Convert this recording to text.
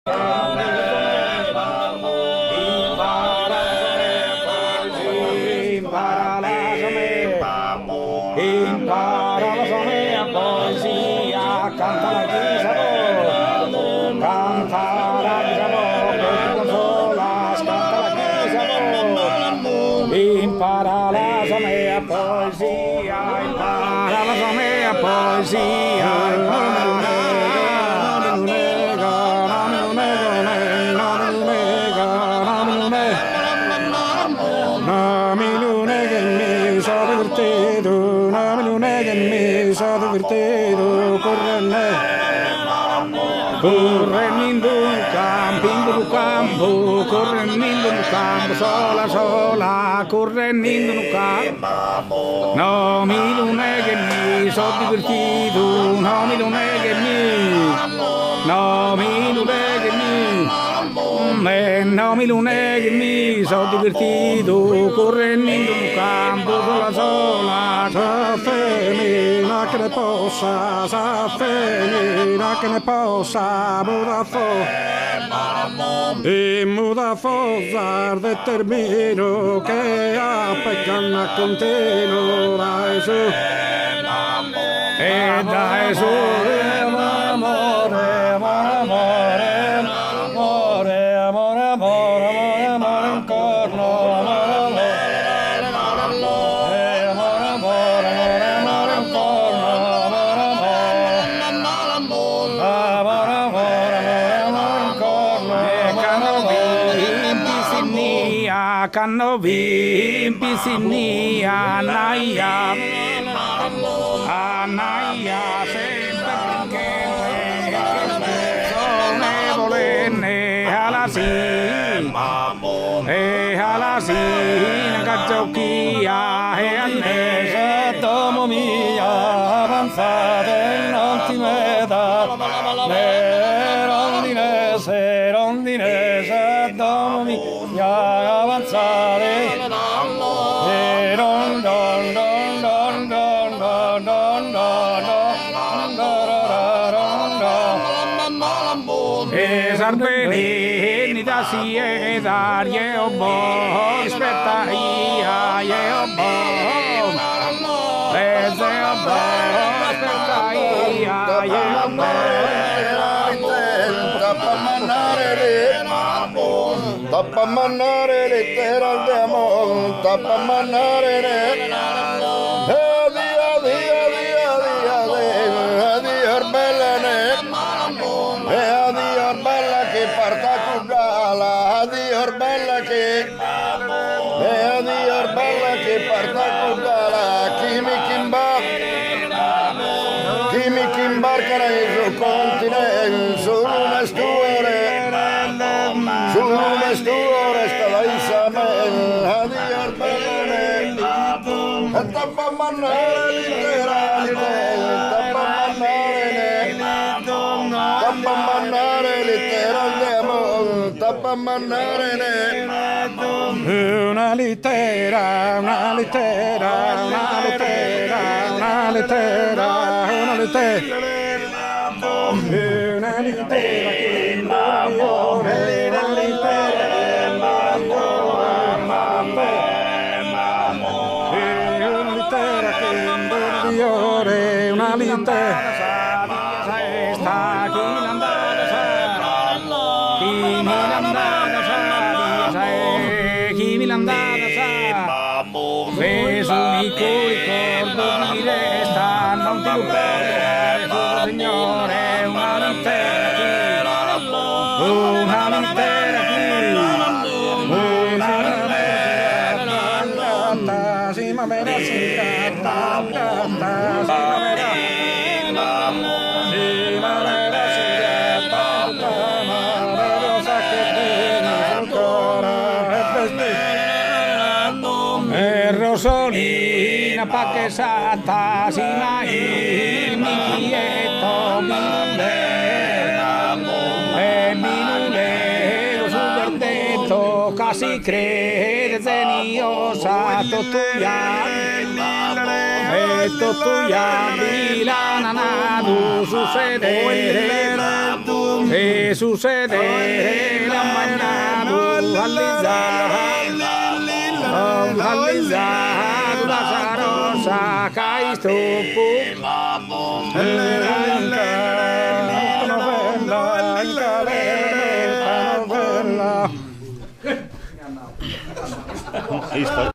Impara la sua mia poesia, canta la chiesa, canta la chiesa, che ti consola, canta la chiesa, impara la sua mia poesia, impara la sua mia poesia, impara. Correndo in un campo, correndo in un campo, sola, sola, correndo in un campo. No, non è che mi sono divertito, no, non è che no, non è che no, non è che mi sono divertito, correndo in un campo, sola, sola, sa femina che ne possa, sa femina che ne possa, muda forzar determino che a peccanna continuo, dai su, e dai su, amore, amore, amore, amore, amore, amore, un corno, amore, canno vimpi sinni anaya sempre che sono volenne alla sin cacciocchia e annese tomo mia avanzate non ti meda le rondinese tomo mia avanzare e don don don don don don don don e sarbeni da sieda ye obo aspetta ye obo leze obo aspetta ye obo tappa mannare letteral d'amor, tappa mannare adiar bella adiar bella che parta cugala, adiar bella che parta cugala, chi mi imbarcherà sul continente, sul mestore stava Isabel, adiar bene, tappa mannare letteral d'amor, tappa mannare una litera, una litera, una litera, una litera, una litera, una litera che m'amore, una litera che m'amore, una litera che m'amore, una litera sta chi mi l'andata sa, preso mi ricordo di resta, non ti lo perdere, oh Signore, una litera qui, una litera qui, si ma vera si canta, si ma vera, si ma vera si canta, ma vera sa che Rosolina pa che santa si mai mi chieto minule lo suberdetto casi crede zeniosa totuya bilananadu succedere e succede la mañana hallizzato da sarosa caisto Listo.